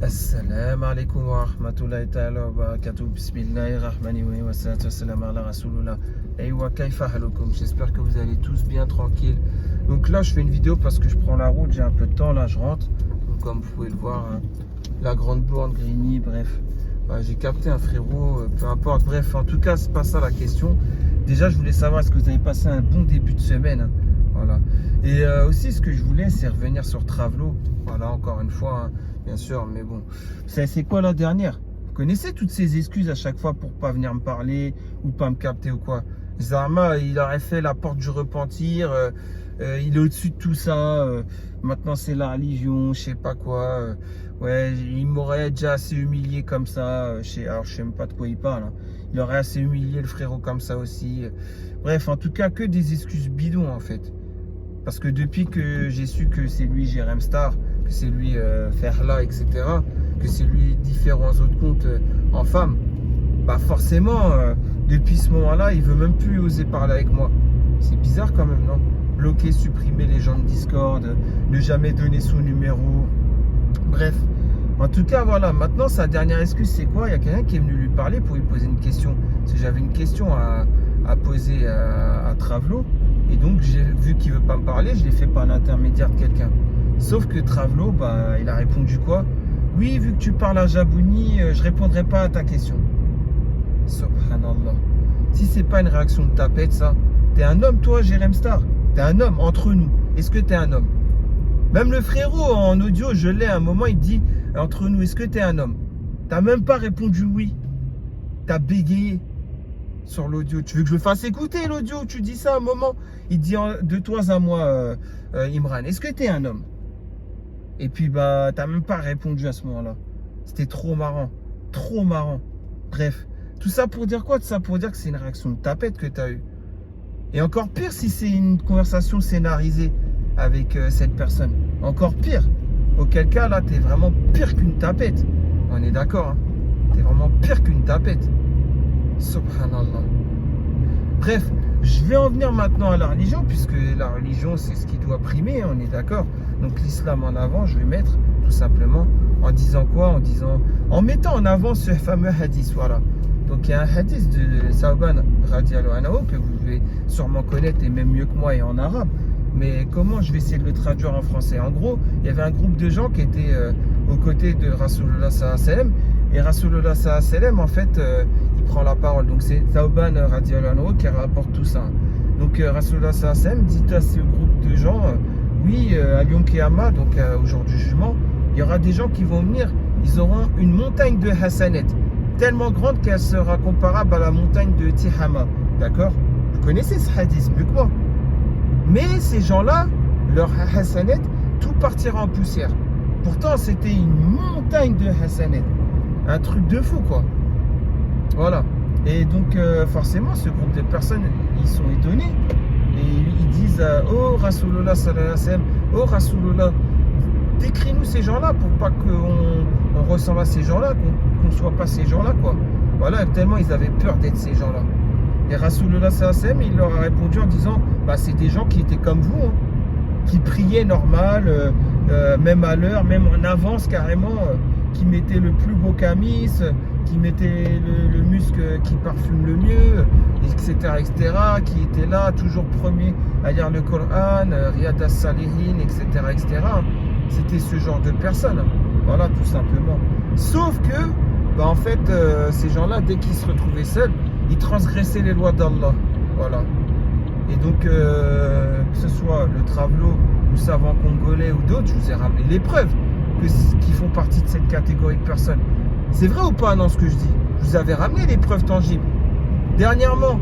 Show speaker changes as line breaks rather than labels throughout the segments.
Assalamu alaikum wa rahmatullahi ta'ala wa barakatuh. Bismillahirrahmanirrahim wa salatu wa salam ala rasulullah. Aywa kaifa halukum. J'espère que vous allez tous bien tranquilles. Donc là, je fais une vidéo parce que je prends la route, j'ai un peu de temps, là je rentre. Donc, comme vous pouvez le voir, hein, la grande borne, Grigny, bref. J'ai capté un frérot, peu importe. Bref, en tout cas, c'est pas ça la question. Déjà, je voulais savoir est-ce que vous avez passé un bon début de semaine, hein. Voilà. Et aussi, ce que je voulais, c'est revenir sur Travelo. Voilà, encore une fois, hein, bien sûr, mais bon. C'est quoi la dernière? Vous connaissez toutes ces excuses à chaque fois pour pas venir me parler ou pas me capter ou quoi? Zama, il aurait fait la porte du repentir. Il est au-dessus de tout ça. Maintenant, c'est la religion, je sais pas quoi. Ouais, il m'aurait déjà assez humilié comme ça. Alors, je sais même pas de quoi il parle, hein. Il aurait assez humilié le frérot comme ça aussi. Bref, en tout cas, que des excuses bidons en fait. Parce que depuis que j'ai su que c'est lui Jérém Star, que c'est lui Ferla, etc., que c'est lui différents autres comptes en femme, bah forcément, depuis ce moment-là, il veut même plus oser parler avec moi. C'est bizarre quand même, non? Bloquer, supprimer les gens de Discord, ne jamais donner son numéro. Bref. En tout cas, voilà. Maintenant, sa dernière excuse, c'est quoi? Il y a quelqu'un qui est venu lui parler pour lui poser une question. Parce que j'avais une question à poser à Travelo. Et donc, j'ai vu qu'il veut pas me parler, je l'ai fait par l'intermédiaire de quelqu'un. Sauf que Travelo, bah, il a répondu quoi? Oui, vu que tu parles à Jabouni, je répondrai pas à ta question. Subhanallah. Si c'est pas une réaction de tapette, ça. T'es un homme, toi, Jérém Star. T'es un homme, entre nous. Est-ce que t'es un homme? Même le frérot, en audio, je l'ai à un moment, il dit, entre nous, est-ce que t'es un homme? T'as même pas répondu oui. T'as bégayé sur l'audio. Tu veux que je le fasse écouter l'audio? Tu dis ça à un moment. Il dit de toi à moi, Imran, est-ce que t'es un homme? Et puis bah t'as même pas répondu à ce moment-là. C'était trop marrant. Trop marrant. Bref. Tout ça pour dire quoi? Tout ça pour dire que c'est une réaction de tapette que t'as eue. Et encore pire si c'est une conversation scénarisée avec cette personne. Encore pire. Auquel cas là t'es vraiment pire qu'une tapette. On est d'accord, hein? T'es vraiment pire qu'une tapette. Subhanallah. Bref, je vais en venir maintenant à la religion, puisque la religion c'est ce qui doit primer, on est d'accord. Donc l'islam en avant, je vais mettre tout simplement en disant quoi? En mettant en avant ce fameux hadith, voilà. Donc il y a un hadith de Thawban radiallahu anhu que vous devez sûrement connaître et même mieux que moi et en arabe. Mais comment je vais essayer de le traduire en français? En gros, il y avait un groupe de gens qui étaient aux côtés de Rasulullah sallallahu alayhi wa sallam. Et Rasulullah sallallahu alayhi wa sallam, en fait, il prend la parole. Donc c'est Thawban radiallahu anhu qui rapporte tout ça. Donc Rasulullah sallallahu alayhi wa sallam dit à ce groupe de gens, oui, à Yom Kiyama, donc au jour du jugement, il y aura des gens qui vont venir, ils auront une montagne de Hassanet, tellement grande qu'elle sera comparable à la montagne de Tihama. D'accord? Vous connaissez ce hadith mieux que moi. Mais ces gens-là, leur Hassanet, tout partira en poussière. Pourtant, c'était une montagne de Hassanet. Un truc de fou, quoi. Voilà. Et donc, forcément, ce groupe de personnes, ils sont étonnés. Et ils disent, oh Rasulullah sallallahu alayhi wa sallam, oh Rasulullah, décris-nous ces gens-là pour pas qu'on ressemble à ces gens-là, qu'on ne soit pas ces gens-là, quoi. Voilà, tellement ils avaient peur d'être ces gens-là. Et Rasulullah sallallahu alayhi wa sallam, il leur a répondu en disant, bah, c'est des gens qui étaient comme vous, hein, qui priaient normal, même à l'heure, même en avance carrément, qui mettaient le plus beau camis, qui mettaient le musc qui parfume le mieux, etc., etc., qui étaient là, toujours premiers à lire le Coran, Riyad as-Salihin, etc., etc. C'était ce genre de personnes, voilà, tout simplement. Sauf que, bah, en fait, ces gens-là, dès qu'ils se retrouvaient seuls, ils transgressaient les lois d'Allah, voilà. Et donc, que ce soit le Travelo, ou savant congolais ou d'autres, je vous ai ramené les preuves qui font partie de cette catégorie de personnes. C'est vrai ou pas, non, ce que je dis? Je vous avais ramené les preuves tangibles. Dernièrement,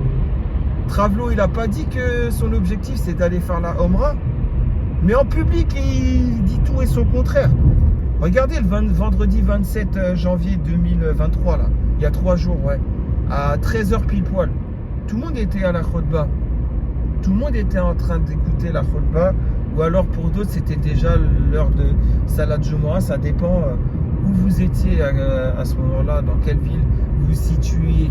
Travelo, il n'a pas dit que son objectif, c'est d'aller faire la Omra. Mais en public, il dit tout et son contraire. Regardez, le vendredi 27 janvier 2023, là, il y a 3 jours, ouais, à 13h pile poil, tout le monde était à la khutba. Tout le monde était en train d'écouter la khutba. Ou alors pour d'autres, c'était déjà l'heure de Salat Jumu'ah. Ça dépend où vous étiez à ce moment-là, dans quelle ville vous vous situiez.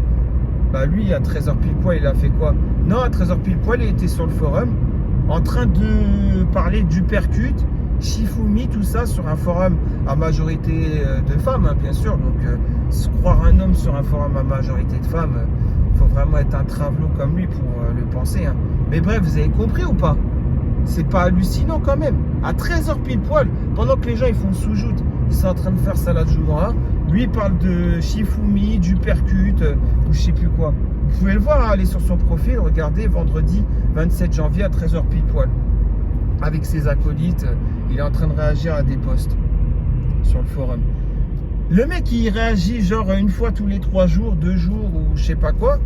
Bah lui, à 13h pile poil, il a fait quoi? Non, à 13h pile poil, il était sur le forum en train de parler du percute Shifumi, tout ça, sur un forum à majorité de femmes, hein, bien sûr. Donc, se croire un homme sur un forum à majorité de femmes, il faut vraiment être un travelot comme lui pour le penser. Hein. Mais bref, vous avez compris ou pas? C'est pas hallucinant quand même. À 13h pile poil, pendant que les gens ils font sous-joute, ils sont en train de faire Salat Jumu'ah. Lui il parle de Shifumi, du percute, ou je sais plus quoi. Vous pouvez le voir, hein, aller sur son profil, regardez, vendredi 27 janvier à 13h pile poil. Avec ses acolytes, il est en train de réagir à des posts sur le forum. Le mec il réagit genre une fois tous les 3 jours, 2 jours ou je sais pas quoi.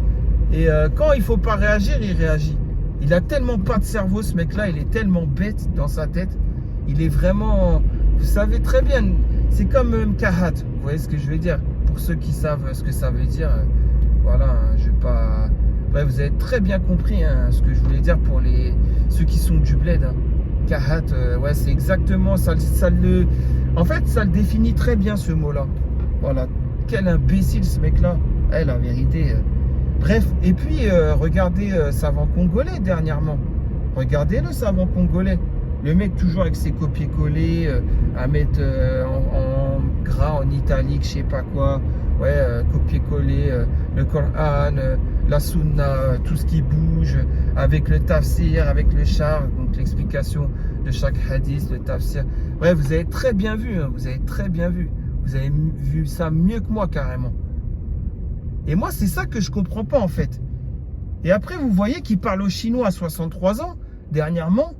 Et quand il faut pas réagir, il réagit. Il a tellement pas de cerveau ce mec là, il est tellement bête dans sa tête. Il est vraiment, vous savez très bien, c'est comme Kahat, vous voyez ce que je veux dire? Pour ceux qui savent ce que ça veut dire, voilà, hein, je vais pas... Bref, vous avez très bien compris hein, ce que je voulais dire pour ceux qui sont du bled. Hein. Kahat, ouais, c'est exactement ça. En fait, ça le définit très bien ce mot-là. Voilà, quel imbécile ce mec-là. La vérité. Bref, et puis regardez Savant Congolais dernièrement. Regardez le Savant Congolais. Le mec toujours avec ses copier-coller, à mettre en gras, en italique, je sais pas quoi. Ouais, copier-coller, le Coran, la Sunna, tout ce qui bouge, avec le tafsir, avec le char, donc l'explication de chaque hadith, le tafsir. Bref, vous avez très bien vu, hein, vous avez très bien vu. Vous avez vu ça mieux que moi carrément. Et moi, c'est ça que je comprends pas en fait. Et après, vous voyez qu'il parle au Chinois à 63 ans, dernièrement,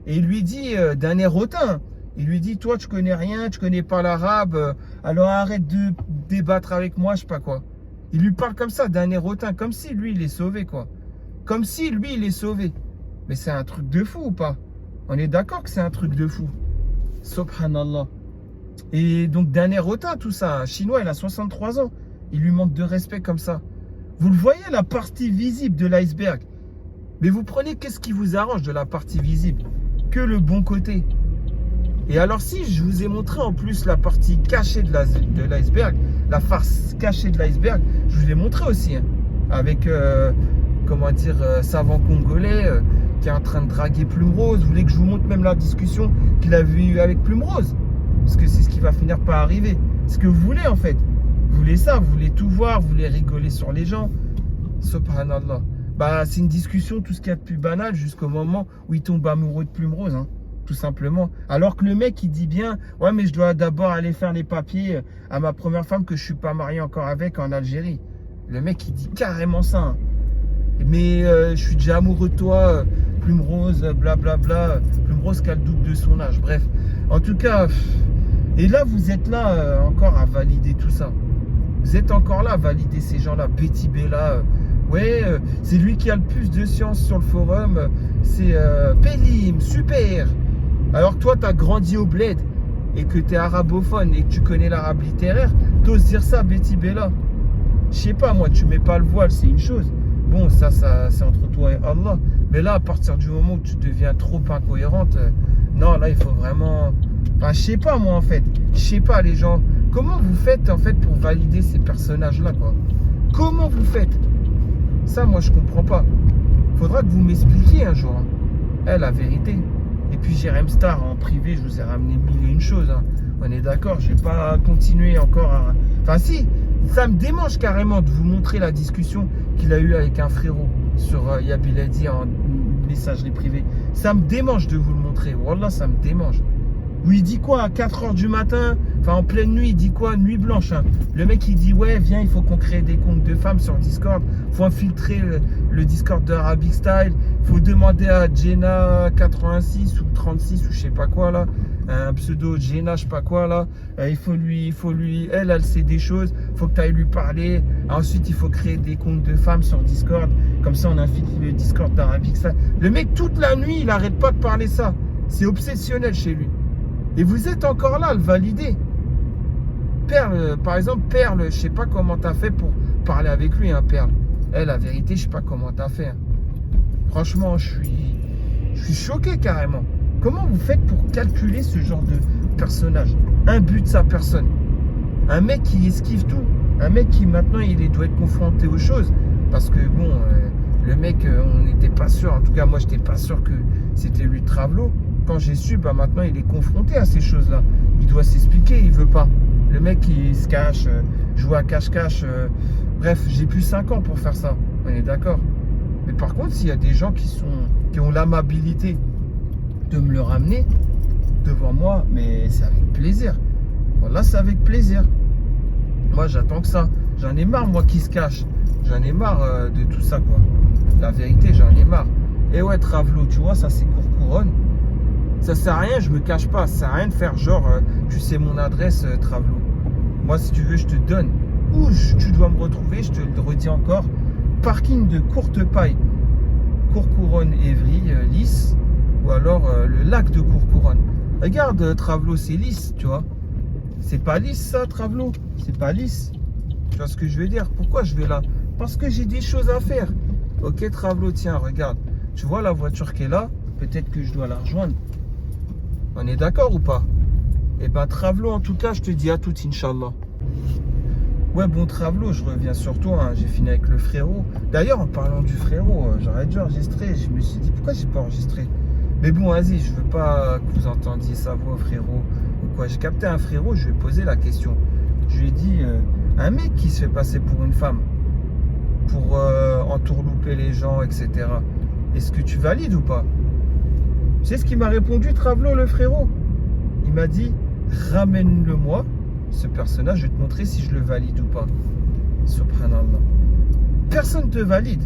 et il lui dit d'un air hautain. Il lui dit, toi, tu connais rien, tu connais pas l'arabe, alors arrête de débattre avec moi, je sais pas quoi. Il lui parle comme ça, d'un air hautain, comme si lui, il est sauvé, quoi. Comme si lui, il est sauvé. Mais c'est un truc de fou ou pas? On est d'accord que c'est un truc de fou. Subhanallah. Et donc, d'un air hautain, tout ça. Un Chinois, il a 63 ans. Il lui manque de respect comme ça. Vous le voyez, la partie visible de l'iceberg. Mais vous prenez qu'est-ce qui vous arrange de la partie visible? Que le bon côté. Et alors si je vous ai montré en plus la partie cachée de l'iceberg, la face cachée de l'iceberg, je vous l'ai montré aussi. Hein, avec, comment dire, Savant Congolais qui est en train de draguer Plume Rose. Vous voulez que je vous montre même la discussion qu'il a eue avec Plume Rose? Parce que c'est ce qui va finir par arriver. Ce que vous voulez en fait. Vous voulez ça, vous voulez tout voir, vous voulez rigoler sur les gens. Subhanallah. Bah, c'est une discussion, tout ce qu'il y a de plus banal, jusqu'au moment où il tombe amoureux de Plume Rose, hein, tout simplement. Alors que le mec, il dit bien, ouais, mais je dois d'abord aller faire les papiers à ma première femme que je suis pas marié encore avec en Algérie. Le mec, il dit carrément ça. Hein. Mais je suis déjà amoureux de toi, Plume Rose, blablabla. Plume Rose qui a le double de son âge. Bref, en tout cas, et là, vous êtes là encore à valider tout ça. Vous êtes encore là à valider ces gens-là. Betty Bella, ouais, c'est lui qui a le plus de science sur le forum. C'est Pélim, super. Alors que toi, tu as grandi au bled et que tu es arabophone et que tu connais l'arabe littéraire, t'oses dire ça, Betty Bella? Je sais pas, moi, tu mets pas le voile, c'est une chose. Bon, ça c'est entre toi et Allah. Mais là, à partir du moment où tu deviens trop incohérente, non, là, il faut vraiment... Enfin, je sais pas, moi, en fait. Je sais pas, les gens... Comment vous faites, en fait, pour valider ces personnages-là, quoi? Comment vous faites? Ça, moi, je comprends pas. Faudra que vous m'expliquiez un jour. Hein. La vérité. Et puis, Jérém Star, en privé, je vous ai ramené mille et une choses. Hein. On est d'accord, je vais pas continuer encore à... Enfin, si, ça me démange carrément de vous montrer la discussion qu'il a eue avec un frérot sur Yabiladi en messagerie privée. Ça me démange de vous le montrer. Wallah, ça me démange. Où il dit quoi à 4h du matin, enfin en pleine nuit, il dit quoi? Nuit blanche. Hein. Le mec il dit ouais, viens, il faut qu'on crée des comptes de femmes sur Discord. Il faut infiltrer le Discord de Arabic Style. Il faut demander à Jenna 86 ou 36 ou je sais pas quoi là. Un pseudo Jenna, je sais pas quoi là. Il faut lui, elle sait des choses. Il faut que tu ailles lui parler. Ensuite, il faut créer des comptes de femmes sur Discord. Comme ça, on infiltre le Discord d'Arabic Style. Le mec, toute la nuit, il arrête pas de parler ça. C'est obsessionnel chez lui. Et vous êtes encore là à le valider. Perle, par exemple, Perle, je sais pas comment t'as fait pour parler avec lui, hein, Perle. La vérité, je sais pas comment t'as fait. Hein. Franchement, je suis choqué carrément. Comment vous faites pour calculer ce genre de personnage? Un but de sa personne. Un mec qui esquive tout. Un mec qui maintenant, doit être confronté aux choses. Parce que bon, le mec, on n'était pas sûr. En tout cas, moi, j'étais pas sûr que c'était lui Travelot. quand j'ai su, bah maintenant il est confronté à ces choses-là. Il doit s'expliquer, il veut pas. Le mec il se cache, joue à cache-cache. Bref, j'ai plus 5 ans pour faire ça. On est d'accord. Mais par contre, s'il y a des gens qui ont l'amabilité de me le ramener devant moi, mais c'est avec plaisir. Voilà, c'est avec plaisir. Moi, j'attends que ça. J'en ai marre, moi, qui se cache. J'en ai marre de tout ça, quoi. La vérité, j'en ai marre. Et ouais, Travelo, tu vois, ça, c'est Courcouronnes. Ça sert à rien, je me cache pas. Ça sert à rien de faire genre, tu sais mon adresse, Travelo. Moi, si tu veux, je te donne. Où tu dois me retrouver, je te le redis encore. Parking de Courtepaille, Courcouronnes, Évry, Lys. Ou alors le lac de Courcouronnes. Regarde, Travelo, c'est lisse, tu vois. C'est pas lisse, ça, Travelo. C'est pas lisse. Tu vois ce que je veux dire? Pourquoi je vais là? Parce que j'ai des choses à faire. Ok, Travelo, tiens, regarde. Tu vois la voiture qui est là? Peut-être que je dois la rejoindre. On est d'accord ou pas? Eh ben, Travelo, en tout cas, je te dis à tout, Inch'Allah. Ouais, bon, Travelo, je reviens sur toi. Hein. J'ai fini avec le frérot. D'ailleurs, en parlant du frérot, j'aurais dû enregistrer. Je me suis dit, pourquoi j'ai pas enregistré? Mais bon, vas-y, je veux pas que vous entendiez sa voix, frérot. Ou quoi, j'ai capté un frérot, je lui ai posé la question. Je lui ai dit, un mec qui se fait passer pour une femme, pour entourlouper les gens, etc. Est-ce que tu valides ou pas? Tu sais ce qu'il m'a répondu, Travelo, le frérot? Il m'a dit, ramène-le-moi, ce personnage, je vais te montrer si je le valide ou pas. Subhanallah. Personne ne te valide.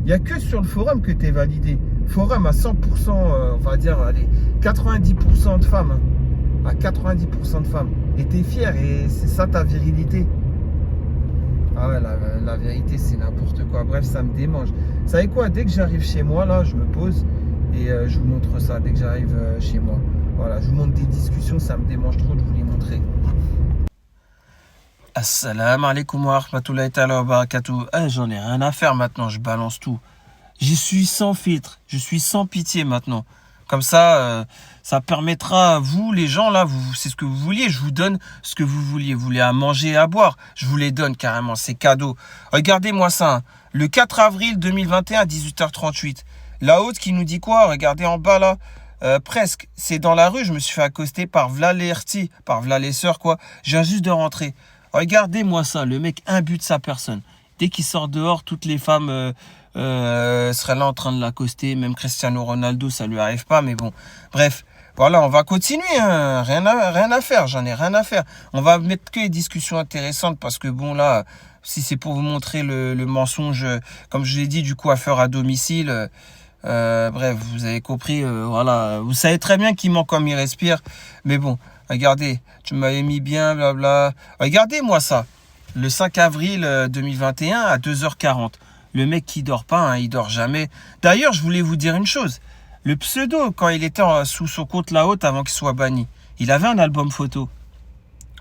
Il n'y a que sur le forum que tu es validé. Forum à 100%, on va dire, allez, 90% de femmes. Hein. À 90% de femmes. Et tu es fier et c'est ça ta virilité. Ah ouais, la vérité, c'est n'importe quoi. Bref, ça me démange. Vous savez quoi? Dès que j'arrive chez moi, là, je me pose et je vous montre ça dès que j'arrive chez moi. Voilà, je vous montre des discussions, ça me démange trop de vous les montrer. Assalamu alaikum wa rahmatullahi ta'ala wa barakatuh. J'en ai rien à faire maintenant, je balance tout. Je suis sans filtre, je suis sans pitié maintenant. Comme ça, ça permettra, vous les gens là, c'est ce que vous vouliez, je vous donne ce que vous vouliez. Vous voulez à manger et à boire, je vous les donne carrément, c'est cadeau. Regardez-moi ça, hein. Le 4 avril 2021 à 18h38. La haute qui nous dit quoi? Regardez en bas là, presque, c'est dans la rue, je me suis fait accoster par v'là les Herti, par v'là les sœurs quoi. Je viens juste de rentrer. Regardez-moi ça, le mec imbue de sa personne. Dès qu'il sort dehors, toutes les femmes seraient là en train de l'accoster. Même Cristiano Ronaldo, ça lui arrive pas, mais bon. Bref, voilà, on va continuer. Hein. Rien à faire, j'en ai rien à faire. On va mettre que les discussions intéressantes parce que bon, là, si c'est pour vous montrer le mensonge, comme je l'ai dit, du coiffeur à domicile, bref, vous avez compris, voilà. Vous savez très bien qu'il ment comme il respire, mais bon. Regardez, tu m'avais mis bien, blabla. Regardez-moi ça. Le 5 avril 2021 à 2h40. Le mec qui dort pas, hein, il dort jamais. D'ailleurs, je voulais vous dire une chose. Le pseudo, quand il était sous son compte La Haute avant qu'il soit banni, il avait un album photo.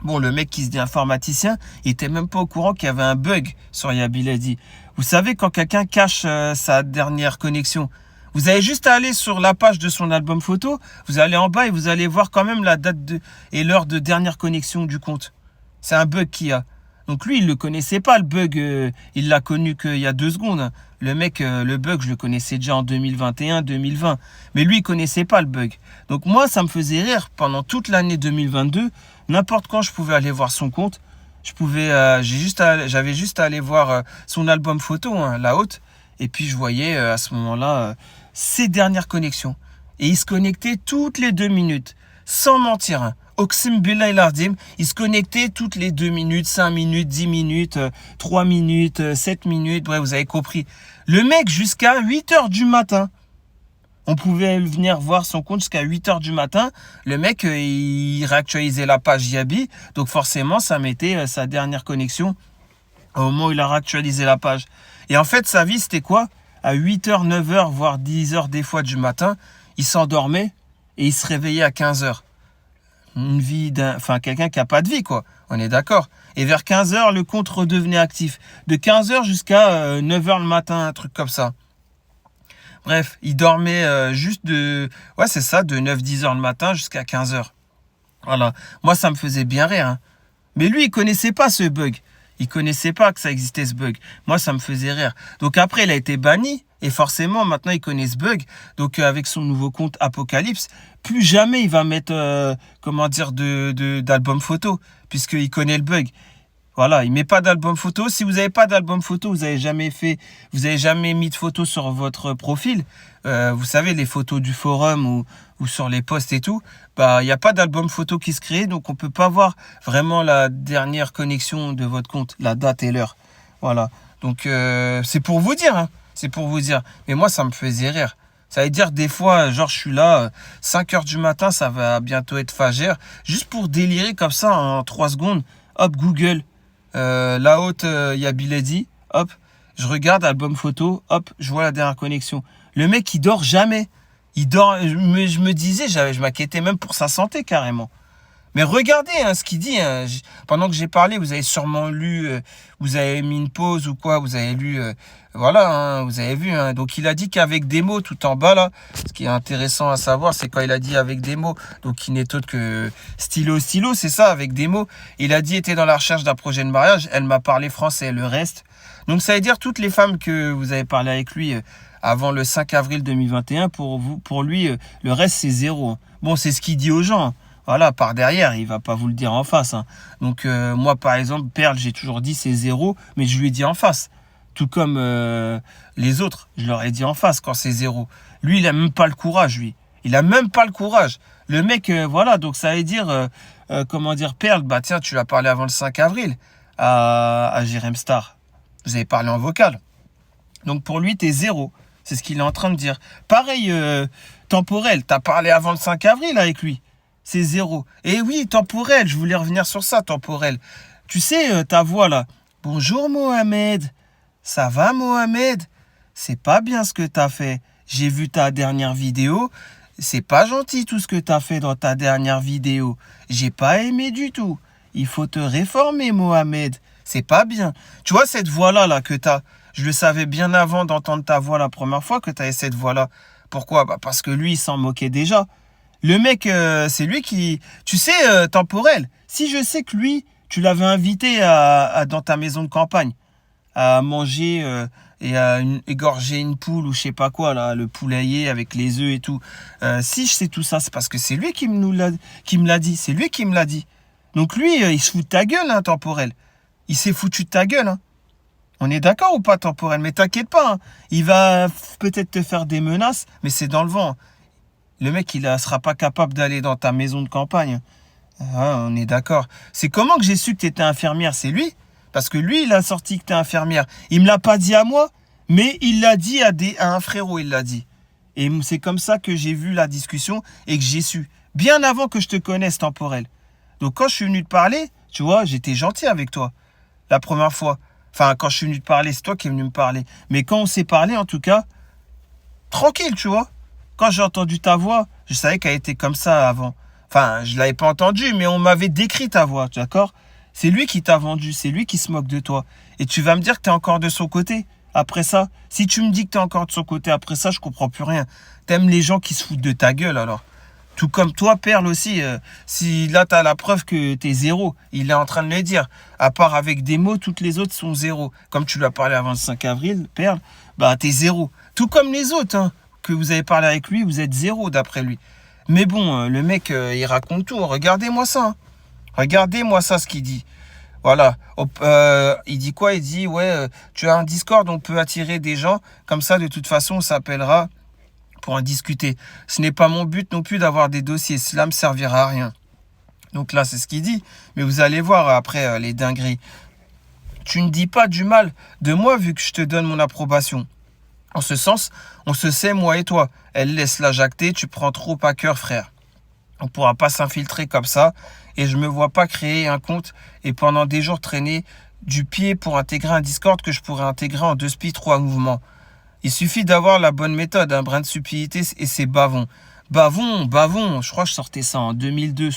Bon, le mec qui se dit informaticien, il était même pas au courant qu'il y avait un bug sur Yabiladi. Vous savez, quand quelqu'un cache sa dernière connexion, vous avez juste à aller sur la page de son album photo, vous allez en bas et vous allez voir quand même la date et l'heure de dernière connexion du compte. C'est un bug qu'il y a. Donc lui, il ne le connaissait pas, le bug. Il l'a connu qu'il y a 2 secondes. Hein. Le mec, le bug, je le connaissais déjà en 2021, 2020. Mais lui, il ne connaissait pas le bug. Donc moi, ça me faisait rire. Pendant toute l'année 2022, n'importe quand je pouvais aller voir son compte, j'avais juste à aller voir son album photo, hein, La Haute. Et puis je voyais à ce moment-là ses dernières connexions. Et il se connectait toutes les 2 minutes. Sans mentir. Hein. Oxim Billah el Ardim, il se connectait toutes les 2 minutes, 5 minutes, 10 minutes, 3 minutes, 7 minutes. Bref, vous avez compris. Le mec, jusqu'à 8h du matin. On pouvait venir voir son compte jusqu'à 8h du matin. Le mec, il réactualisait la page Yabi. Donc forcément, ça mettait sa dernière connexion au moment où il a réactualisé la page. Et en fait, sa vie, c'était quoi? À 8h, 9h, voire 10h des fois du matin, il s'endormait et il se réveillait à 15h. Une vie quelqu'un qui n'a pas de vie, quoi. On est d'accord. Et vers 15h, le compte redevenait actif. De 15h jusqu'à 9h le matin, un truc comme ça. Bref, il dormait juste de 9-10h le matin jusqu'à 15h. Voilà. Moi, ça me faisait bien rire. Hein. Mais lui, il connaissait pas ce bug. Il connaissait pas que ça existait ce bug. Moi, ça me faisait rire. Donc après, il a été banni. Et forcément, maintenant, il connaît ce bug. Donc avec son nouveau compte Apocalypse, plus jamais il va mettre, comment dire, d'album photo. Puisqu'il connaît le bug. Voilà, il met pas d'album photo. Si vous n'avez pas d'album photo, vous avez jamais mis de photos sur votre profil. Vous savez, les photos du forum ou sur les posts et tout. Bah, il n'y a pas d'album photo qui se crée, donc on peut pas voir vraiment la dernière connexion de votre compte, la date et l'heure. Voilà. Donc c'est pour vous dire, hein. C'est pour vous dire. Mais moi, ça me faisait rire. Ça veut dire des fois, genre je suis là, 5 heures du matin, ça va bientôt être Fajr. Juste pour délirer comme ça en 3 secondes. Hop, Google. Là haute, il y a Bilady. Hop, je regarde album photo. Hop, je vois la dernière connexion. Le mec, il dort jamais. Il dort. Je me disais, je m'inquiétais même pour sa santé carrément. Mais regardez hein, ce qu'il dit. Hein. Pendant que j'ai parlé, vous avez sûrement lu, vous avez mis une pause ou quoi, vous avez lu, voilà, hein, vous avez vu. Hein. Donc il a dit qu'avec des mots tout en bas là, ce qui est intéressant à savoir, c'est quand il a dit avec des mots, donc qui n'est autre que stylo, c'est ça, avec des mots. Il a dit était dans la recherche d'un projet de mariage, elle m'a parlé français, le reste. Donc ça veut dire toutes les femmes que vous avez parlé avec lui avant le 5 avril 2021, pour lui, le reste c'est 0. Hein. Bon, c'est ce qu'il dit aux gens. Hein. Voilà, par derrière, il va pas vous le dire en face. Hein. Donc moi, par exemple, Perle, j'ai toujours dit c'est 0, mais je lui ai dit en face. Tout comme les autres, je leur ai dit en face quand c'est 0. Lui, il a même pas le courage, lui. Il a même pas le courage. Le mec, voilà, donc ça veut dire, comment dire, Perle, bah tiens, tu l'as parlé avant le 5 avril à Jérém Star. Vous avez parlé en vocal. Donc pour lui, t'es 0. C'est ce qu'il est en train de dire. Pareil, Temporel, t'as parlé avant le 5 avril avec lui. C'est 0. Et oui, Temporel, je voulais revenir sur ça, Temporel. Tu sais, ta voix là. Bonjour Mohamed. Ça va Mohamed? C'est pas bien ce que t'as fait. J'ai vu ta dernière vidéo. C'est pas gentil tout ce que t'as fait dans ta dernière vidéo. J'ai pas aimé du tout. Il faut te réformer Mohamed. C'est pas bien. Tu vois cette voix-là là, que t'as. Je le savais bien avant d'entendre ta voix la première fois que t'avais cette voix-là. Pourquoi? Bah parce que lui, il s'en moquait déjà. Le mec, c'est lui qui... Tu sais, Temporel, si je sais que lui, tu l'avais invité dans ta maison de campagne à manger et à égorger une poule ou je sais pas quoi, là, le poulailler avec les œufs et tout. Si je sais tout ça, c'est parce que c'est lui qui me l'a dit. C'est lui qui me l'a dit. Donc lui, il se fout de ta gueule, hein, Temporel. Il s'est foutu de ta gueule, hein. On est d'accord ou pas, Temporel? Mais t'inquiète pas, hein. Il va peut-être te faire des menaces, mais c'est dans le vent. Le mec, il ne sera pas capable d'aller dans ta maison de campagne. Ah, on est d'accord. C'est comment que j'ai su que tu étais infirmière? C'est lui? Parce que lui, il a sorti que tu es infirmière. Il me l'a pas dit à moi, mais il l'a dit à un frérot, il l'a dit. Et c'est comme ça que j'ai vu la discussion et que j'ai su. Bien avant que je te connaisse, Temporel. Donc quand je suis venu te parler, tu vois, j'étais gentil avec toi. La première fois. Enfin, quand je suis venu te parler, c'est toi qui es venu me parler. Mais quand on s'est parlé, en tout cas, tranquille, tu vois. Quand j'ai entendu ta voix, je savais qu'elle était comme ça avant. Enfin, je ne l'avais pas entendue, mais on m'avait décrit ta voix, d'accord? C'est lui qui t'a vendu, c'est lui qui se moque de toi. Et tu vas me dire que tu es encore de son côté après ça? Si tu me dis que tu es encore de son côté après ça, je comprends plus rien. T'aimes les gens qui se foutent de ta gueule, alors. Tout comme toi, Perle aussi. Si là, tu as la preuve que tu es 0, il est en train de le dire. À part avec des mots, toutes les autres sont 0. Comme tu l'as parlé avant le 5 avril, Perle, bah, tu es 0. Tout comme les autres, hein. Que vous avez parlé avec lui, vous êtes 0 d'après lui. Mais bon, le mec, il raconte tout. Regardez-moi ça. Hein. Regardez-moi ça, ce qu'il dit. Voilà. Il dit quoi? Il dit, ouais, tu as un Discord, on peut attirer des gens. Comme ça, de toute façon, on s'appellera pour en discuter. Ce n'est pas mon but non plus d'avoir des dossiers. Cela ne me servira à rien. Donc là, c'est ce qu'il dit. Mais vous allez voir après les dingueries. Tu ne dis pas du mal de moi vu que je te donne mon approbation. En ce sens, on se sait, moi et toi. Elle laisse la jacter, tu prends trop à cœur, frère. On ne pourra pas s'infiltrer comme ça. Et je ne me vois pas créer un compte et pendant des jours traîner du pied pour intégrer un Discord que je pourrais intégrer en 2 spi 3 mouvements. Il suffit d'avoir la bonne méthode, un brin de subtilité et c'est bavon. Bavon, je crois que je sortais ça en 2002,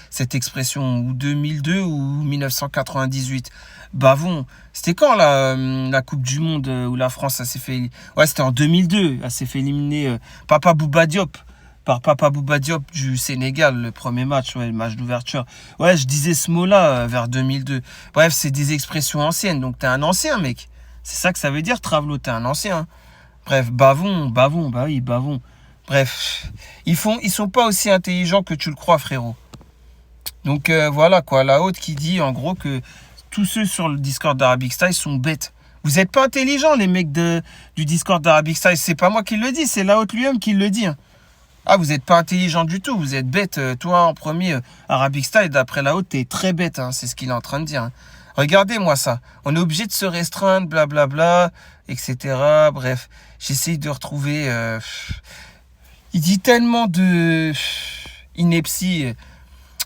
cette expression, ou 2002 ou 1998. Bavon, c'était quand la Coupe du Monde où la France s'est fait... Ouais, c'était en 2002, elle s'est fait éliminer Papa Bouba Diop par Papa Bouba Diop du Sénégal, le premier match, ouais, le match d'ouverture. Ouais, je disais ce mot-là vers 2002. Bref, c'est des expressions anciennes, donc t'es un ancien, mec. C'est ça que ça veut dire, Travelo, t'es un ancien. Bref, bavons, bah oui, bavons. Bref, ils sont pas aussi intelligents que tu le crois, frérot. Donc voilà, quoi, la haute qui dit en gros que tous ceux sur le Discord d'Arabic Style sont bêtes. Vous n'êtes pas intelligents, les mecs du Discord d'Arabic Style. C'est pas moi qui le dis, c'est la haute lui-même qui le dit. Hein. Ah, vous n'êtes pas intelligents du tout, vous êtes bêtes. Toi, en premier, Arabic Style, d'après la haute, t'es très bête. Hein, c'est ce qu'il est en train de dire. Hein. Regardez-moi ça. On est obligé de se restreindre, blablabla, etc. Bref, j'essaye de retrouver... il dit tellement de ineptie.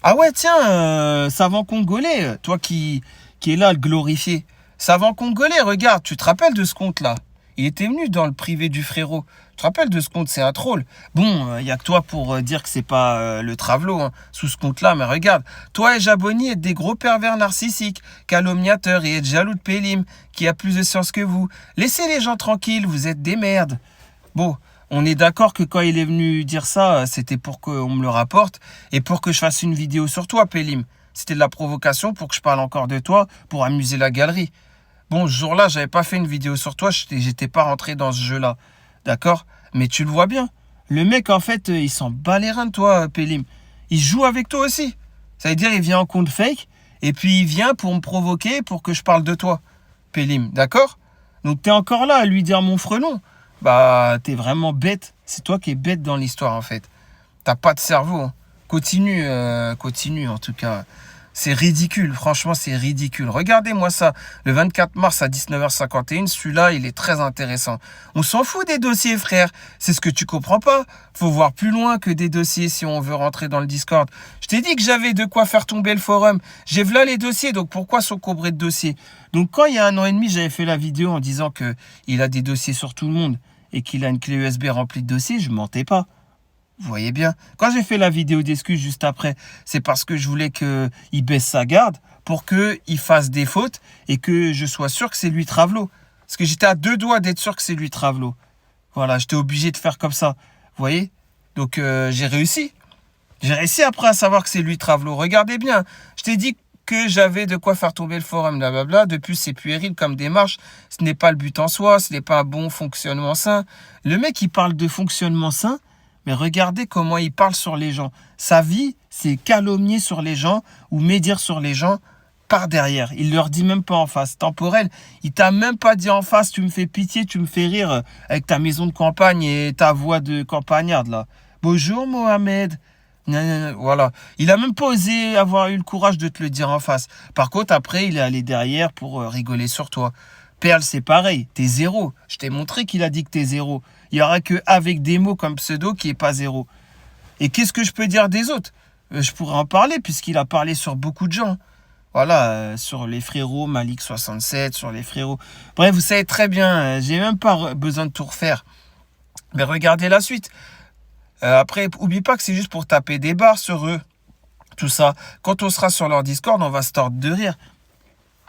Ah ouais, tiens, savant congolais, toi qui est là, le glorifié. Savant congolais, regarde, tu te rappelles de ce compte-là? Il était venu dans le privé du frérot. Tu te rappelles de ce compte? C'est un troll. Bon, il n'y a que toi pour dire que c'est pas le Travelo hein, sous ce compte-là. Mais regarde, toi et Jaboni êtes des gros pervers narcissiques, calomniateurs et êtes jaloux de Pélim, qui a plus de science que vous. Laissez les gens tranquilles, vous êtes des merdes. Bon, on est d'accord que quand il est venu dire ça, c'était pour qu'on me le rapporte et pour que je fasse une vidéo sur toi, Pélim. C'était de la provocation pour que je parle encore de toi, pour amuser la galerie. Bon, ce jour-là, j'avais pas fait une vidéo sur toi, j'étais pas rentré dans ce jeu-là. D'accord? Mais tu le vois bien. Le mec, en fait, il s'en bat les reins de toi, Pélim. Il joue avec toi aussi. Ça veut dire, il vient en compte fake, et puis il vient pour me provoquer, pour que je parle de toi, Pélim. D'accord? Donc, t'es encore là à lui dire mon frelon. Bah, t'es vraiment bête. C'est toi qui es bête dans l'histoire, en fait. T'as pas de cerveau. Hein. Continue, en tout cas. C'est ridicule, franchement, c'est ridicule. Regardez-moi ça, le 24 mars à 19h51, celui-là, il est très intéressant. On s'en fout des dossiers, frère. C'est ce que tu comprends pas. Faut voir plus loin que des dossiers si on veut rentrer dans le Discord. Je t'ai dit que j'avais de quoi faire tomber le forum. J'ai v'là les dossiers, donc pourquoi s'encombrer de dossiers? Donc quand il y a 1 an et demi, j'avais fait la vidéo en disant qu'il a des dossiers sur tout le monde et qu'il a une clé USB remplie de dossiers, je mentais pas. Vous voyez bien. Quand j'ai fait la vidéo d'excuses juste après, c'est parce que je voulais qu'il baisse sa garde pour qu'il fasse des fautes et que je sois sûr que c'est lui Travelo. Parce que j'étais à 2 doigts d'être sûr que c'est lui Travelo. Voilà, j'étais obligé de faire comme ça. Vous voyez? Donc j'ai réussi. J'ai réussi après à savoir que c'est lui Travelo. Regardez bien. Je t'ai dit que j'avais de quoi faire tomber le forum, blablabla. Depuis, c'est puéril comme démarche. Ce n'est pas le but en soi. Ce n'est pas un bon fonctionnement sain. Le mec, il parle de fonctionnement sain. Mais regardez comment il parle sur les gens. Sa vie, c'est calomnier sur les gens ou médire sur les gens par derrière. Il leur dit même pas en face. Temporel, il t'a même pas dit en face, tu me fais pitié, tu me fais rire avec ta maison de campagne et ta voix de campagnarde là. Bonjour Mohamed. Voilà. Il a même pas osé avoir eu le courage de te le dire en face. Par contre, après, il est allé derrière pour rigoler sur toi. Perle, c'est pareil. T'es zéro. Je t'ai montré qu'il a dit que t'es zéro. Il n'y aura qu'avec des mots comme pseudo qui n'est pas zéro. Et qu'est-ce que je peux dire des autres? Je pourrais en parler puisqu'il a parlé sur beaucoup de gens. Voilà, sur les frérots, Malik 67, sur les frérots. Bref, vous savez très bien, j'ai même pas besoin de tout refaire. Mais regardez la suite. Après, oublie pas que c'est juste pour taper des barres sur eux. Tout ça. Quand on sera sur leur Discord, on va se tordre de rire.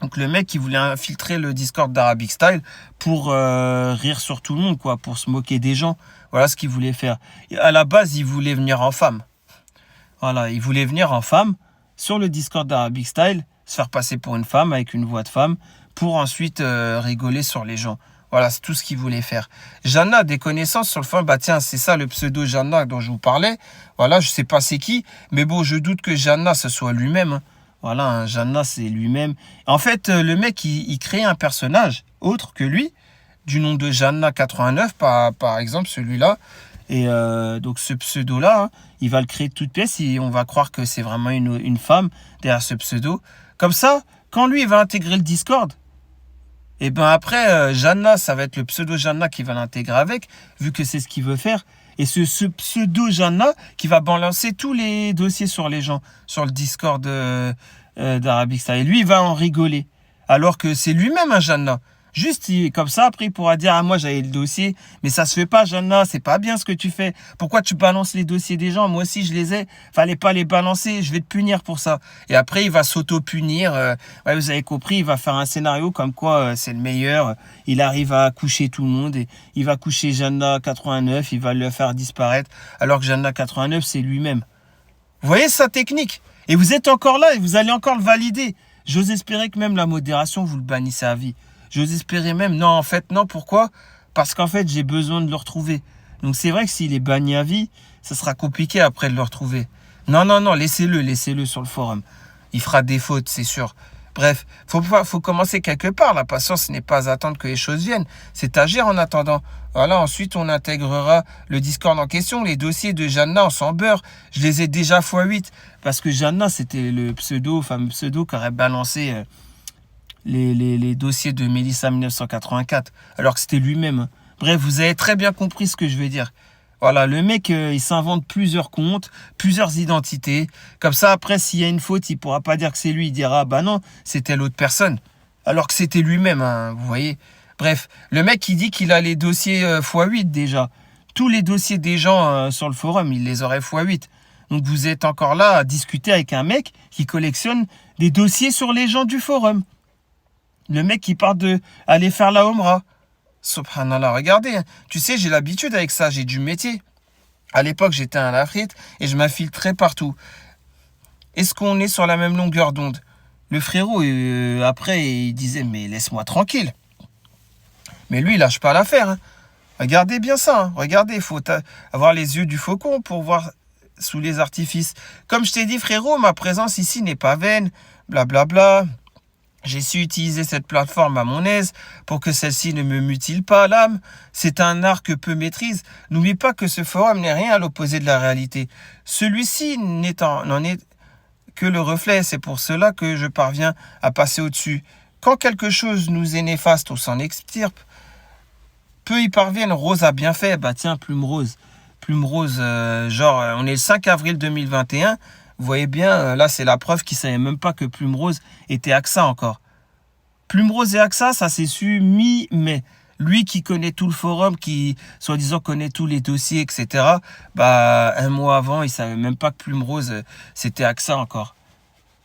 Donc le mec, il voulait infiltrer le Discord d'Arabic Style pour rire sur tout le monde, quoi, pour se moquer des gens. Voilà ce qu'il voulait faire. Et à la base, il voulait venir en femme. Voilà, il voulait venir en femme sur le Discord d'Arabic Style, se faire passer pour une femme avec une voix de femme, pour ensuite rigoler sur les gens. Voilà, c'est tout ce qu'il voulait faire. Jeanna a des connaissances sur le forum. Bah tiens, c'est ça le pseudo Jeanna dont je vous parlais. Voilà, je sais pas c'est qui, mais bon, je doute que Jeanna, ce soit lui-même. Hein. Voilà, hein, Jeanna, c'est lui-même. En fait, le mec, il crée un personnage autre que lui, du nom de Jeanna89, par exemple, celui-là. Et donc, ce pseudo-là, hein, il va le créer de toutes pièces et on va croire que c'est vraiment une femme derrière ce pseudo. Comme ça, quand lui, il va intégrer le Discord, et ben après, Jeanna, ça va être le pseudo Jeanna qui va l'intégrer avec, vu que c'est ce qu'il veut faire. Et ce pseudo Jeanna qui va balancer tous les dossiers sur les gens, sur le Discord d'Arabic Style. Et lui, il va en rigoler. Alors que c'est lui-même un Jeanna. Juste, comme ça, après, il pourra dire, ah, moi, j'avais le dossier, mais ça se fait pas, Jana, c'est pas bien ce que tu fais. Pourquoi tu balances les dossiers des gens? Moi aussi, je les ai. Fallait pas les balancer, je vais te punir pour ça. Et après, il va s'auto-punir. Ouais, vous avez compris, il va faire un scénario comme quoi c'est le meilleur. Il arrive à coucher tout le monde et il va coucher Jana 89, il va le faire disparaître, alors que Jana 89, c'est lui-même. Vous voyez sa technique? Et vous êtes encore là et vous allez encore le valider. J'ose espérer que même la modération, vous le bannissez à vie. J'ose espérer même, non, en fait, non, pourquoi? Parce qu'en fait, j'ai besoin de le retrouver. Donc c'est vrai que s'il est banni à vie, ça sera compliqué après de le retrouver. Non, non, non, laissez-le sur le forum. Il fera des fautes, c'est sûr. Bref, faut commencer quelque part. La patience n'est pas attendre que les choses viennent, c'est agir en attendant. Voilà, ensuite on intégrera le Discord en question. Les dossiers de Jana, on s'en beurre. Je les ai déjà x8 parce que Jana, c'était le fameux pseudo qui aurait balancé les dossiers de Mélissa 1984, alors que c'était lui-même. Bref, vous avez très bien compris ce que je veux dire. Voilà, le mec, il s'invente plusieurs comptes, plusieurs identités. Comme ça, après, s'il y a une faute, il ne pourra pas dire que c'est lui. Il dira, bah non, c'était l'autre personne. Alors que c'était lui-même, hein, vous voyez. Bref, le mec, il dit qu'il a les dossiers x8 déjà. Tous les dossiers des gens sur le forum, il les aurait x8. Donc vous êtes encore là à discuter avec un mec qui collectionne des dossiers sur les gens du forum. Le mec qui part de aller faire la Omra. Subhanallah, regardez, hein. Tu sais, j'ai l'habitude avec ça, j'ai du métier. À l'époque, j'étais un lafrite et je m'infiltrais partout. Est-ce qu'on est sur la même longueur d'onde? Le frérot, après, il disait, mais laisse-moi tranquille. Mais lui, il lâche pas l'affaire. Hein. Regardez bien ça. Hein. Regardez, il faut avoir les yeux du faucon pour voir sous les artifices. Comme je t'ai dit, frérot, ma présence ici n'est pas vaine. Blablabla. J'ai su utiliser cette plateforme à mon aise pour que celle-ci ne me mutile pas l'âme. C'est un art que peu maîtrise. N'oublie pas que ce forum n'est rien à l'opposé de la réalité. Celui-ci n'en est que le reflet. C'est pour cela que je parviens à passer au-dessus. Quand quelque chose nous est néfaste, on s'en extirpe. Peu y parviennent. Rose a bien fait. Bah tiens, Plume Rose. Plume Rose, on est le 5 avril 2021. Vous voyez bien, là, c'est la preuve qu'il ne savait même pas que Plume Rose était AXA encore. Plume Rose et AXA, ça s'est su mi-mai. Lui qui connaît tout le forum, qui, soi-disant, connaît tous les dossiers, etc., bah, un mois avant, il ne savait même pas que Plume Rose, c'était AXA encore.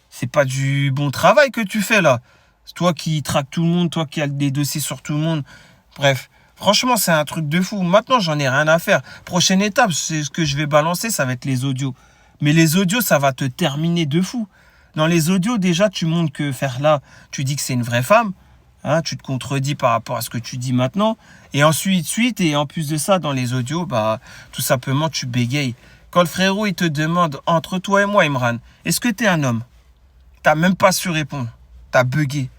C'est pas du bon travail que tu fais, là. C'est toi qui traques tout le monde, toi qui as des dossiers sur tout le monde. Bref, franchement, c'est un truc de fou. Maintenant, j'en ai rien à faire. Prochaine étape, c'est ce que je vais balancer, ça va être les audios. Mais les audios, ça va te terminer de fou. Dans les audios, déjà, tu montres que Ferla, tu dis que c'est une vraie femme. Hein, tu te contredis par rapport à ce que tu dis maintenant. Et ensuite, et en plus de ça, dans les audios, bah, tout simplement, tu bégayes. Quand le frérot, il te demande, entre toi et moi, Imran, est-ce que tu es un homme? Tu n'as même pas su répondre. Tu as bugué.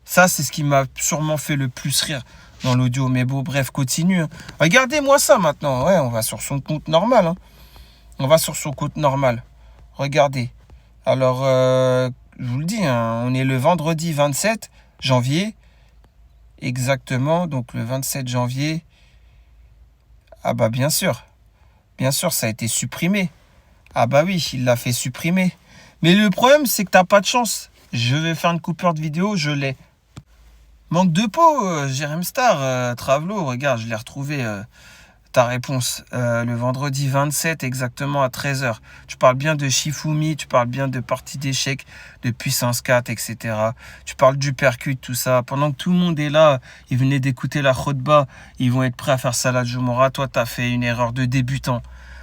Ça, c'est ce qui m'a sûrement fait le plus rire dans l'audio. Mais bon, bref, continue. Hein. Regardez-moi ça maintenant. Ouais, on va sur son compte normal. Hein. On va sur son compte normal. Regardez. Alors, je vous le dis, hein, on est le vendredi 27 janvier. Exactement. Donc, le 27 janvier. Ah bah, bien sûr. Bien sûr, ça a été supprimé. Ah bah oui, il l'a fait supprimer. Mais le problème, c'est que t'as pas de chance. Je vais faire une coupure de vidéo, je l'ai. Manque de peau, Jérém Star, Travelo. Regarde, je l'ai retrouvé. Ta réponse, le vendredi 27 exactement à 13h. Tu parles bien de Shifumi, tu parles bien de partie d'échecs, de puissance 4, etc. Tu parles du percute, tout ça. Pendant que tout le monde est là, ils venaient d'écouter la khutba, ils vont être prêts à faire Salat Jumura. Toi, tu as fait une erreur de débutant.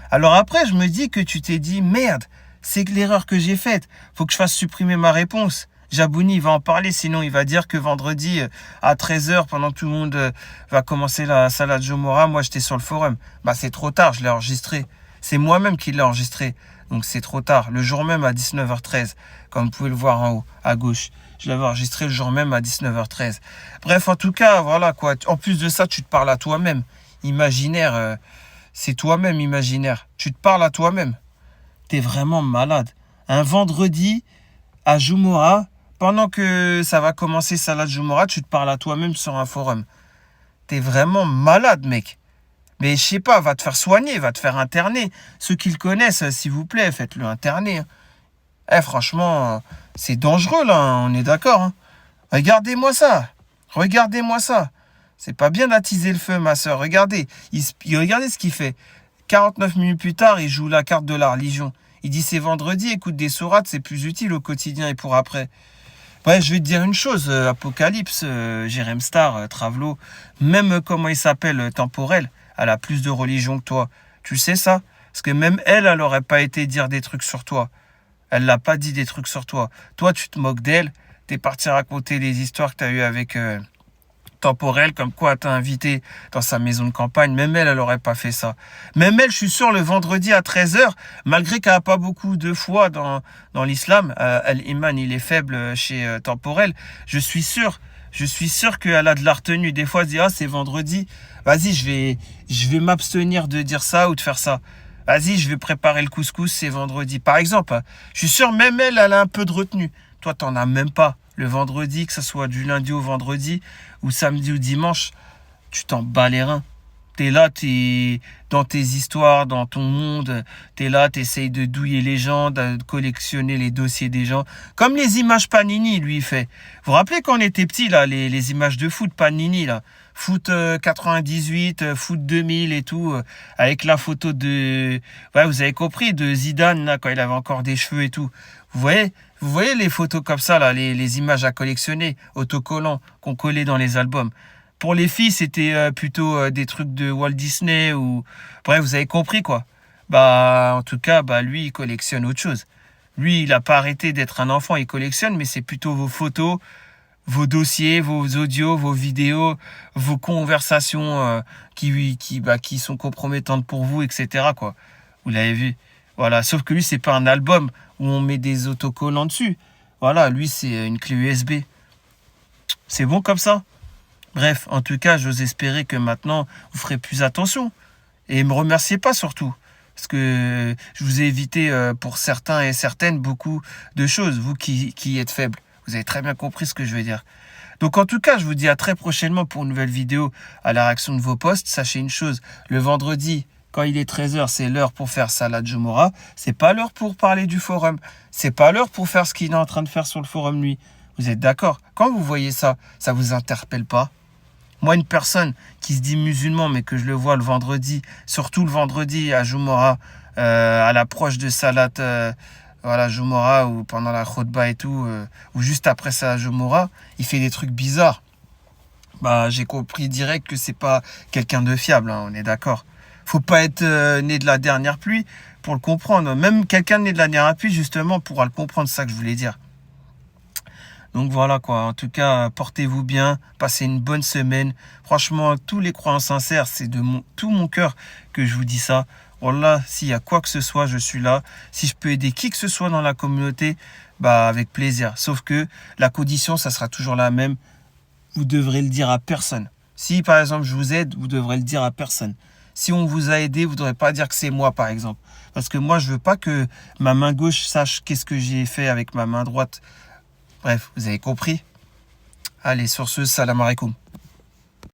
Alors après, je me dis que tu t'es dit, merde, c'est l'erreur que j'ai faite. Faut que je fasse supprimer ma réponse. Jabouni, il va en parler, sinon il va dire que vendredi à 13h, pendant que tout le monde va commencer la Salat Jumura, moi j'étais sur le forum. Bah c'est trop tard, je l'ai enregistré. C'est moi-même qui l'ai enregistré. Donc c'est trop tard. Le jour même à 19h13, comme vous pouvez le voir en haut, à gauche. Je l'avais enregistré le jour même à 19h13. Bref, en tout cas, voilà quoi. En plus de ça, tu te parles à toi-même. Imaginaire, c'est toi-même imaginaire. Tu te parles à toi-même. T'es vraiment malade. Un vendredi à Jumura, pendant que ça va commencer Salat Jumura, tu te parles à toi-même sur un forum. T'es vraiment malade, mec. Mais je sais pas, va te faire soigner, va te faire interner. Ceux qui le connaissent, s'il vous plaît, faites-le interner. Franchement, c'est dangereux, là, on est d'accord. Hein. Regardez-moi ça. Regardez-moi ça. C'est pas bien d'attiser le feu, ma soeur. Regardez. Regardez ce qu'il fait. 49 minutes plus tard, il joue la carte de la religion. Il dit c'est vendredi, écoute des sourates, c'est plus utile au quotidien et pour après. Ouais, je vais te dire une chose, Apocalypse, Jérém Star, Travelo, même comment il s'appelle, Temporel, elle a plus de religion que toi. Tu sais ça? Parce que même elle aurait pas été dire des trucs sur toi. Elle l'a pas dit des trucs sur toi. Toi, tu te moques d'elle, t'es parti raconter les histoires que t'as eues avec Temporel, comme quoi elle t'a invité dans sa maison de campagne. Même elle aurait pas fait ça. Même elle, je suis sûr, le vendredi à 13h, malgré qu'elle n'a pas beaucoup de foi dans l'islam, Al-Iman, il est faible chez Temporel, je suis sûr qu'elle a de la retenue. Des fois, elle se dit, ah, c'est vendredi, vas-y, je vais m'abstenir de dire ça ou de faire ça. Vas-y, je vais préparer le couscous, c'est vendredi. Par exemple, je suis sûr, même elle a un peu de retenue. Toi, t'en as même pas. Le vendredi, que ce soit du lundi au vendredi, ou samedi ou dimanche, tu t'en bats les reins. T'es là, t'es dans tes histoires, dans ton monde. T'es là, t'essayes de douiller les gens, de collectionner les dossiers des gens. Comme les images Panini, lui, il fait. Vous vous rappelez quand on était petit, là, les images de foot Panini, là. Foot 98, foot 2000 et tout, avec la photo de... Ouais, vous avez compris, de Zidane, là, quand il avait encore des cheveux et tout. Vous voyez les photos comme ça, là, les images à collectionner, autocollants, qu'on collait dans les albums. Pour les filles, c'était plutôt des trucs de Walt Disney ou... Bref, vous avez compris, quoi. Bah, en tout cas, bah, lui, il collectionne autre chose. Lui, il n'a pas arrêté d'être un enfant, il collectionne, mais c'est plutôt vos photos, vos dossiers, vos audios, vos vidéos, vos conversations qui sont compromettantes pour vous, etc., quoi. Vous l'avez vu. Voilà, sauf que lui, c'est pas un album où on met des autocollants dessus. Voilà, lui, c'est une clé USB. C'est bon comme ça? Bref, en tout cas, j'ose espérer que maintenant, vous ferez plus attention. Et ne me remerciez pas surtout. Parce que je vous ai évité pour certains et certaines beaucoup de choses, vous qui êtes faibles. Vous avez très bien compris ce que je veux dire. Donc en tout cas, je vous dis à très prochainement pour une nouvelle vidéo à la réaction de vos posts. Sachez une chose, le vendredi, quand il est 13h, c'est l'heure pour faire Salat Jumura. C'est pas l'heure pour parler du forum. C'est pas l'heure pour faire ce qu'il est en train de faire sur le forum, lui. Vous êtes d'accord? Quand vous voyez ça, ça vous interpelle pas? Moi, une personne qui se dit musulman, mais que je le vois le vendredi, surtout le vendredi à Jumura, à l'approche de Salat voilà, Jumura, ou pendant la khutba et tout, ou juste après Salat Jumura, il fait des trucs bizarres. Bah, j'ai compris direct que c'est pas quelqu'un de fiable, hein, on est d'accord. Faut pas être né de la dernière pluie pour le comprendre. Même quelqu'un né de la dernière pluie, justement, pourra le comprendre, c'est ça que je voulais dire. Donc voilà quoi, en tout cas, portez-vous bien, passez une bonne semaine. Franchement, tous les croyants sincères, c'est de tout mon cœur que je vous dis ça. Wallah, s'il y a quoi que ce soit, je suis là. Si je peux aider qui que ce soit dans la communauté, bah avec plaisir. Sauf que la condition, ça sera toujours la même. Vous devrez le dire à personne. Si par exemple je vous aide, vous devrez le dire à personne. Si on vous a aidé, vous ne devrez pas dire que c'est moi par exemple. Parce que moi, je veux pas que ma main gauche sache qu'est-ce que j'ai fait avec ma main droite. Bref, vous avez compris. Allez, sur ce, salam alaikum.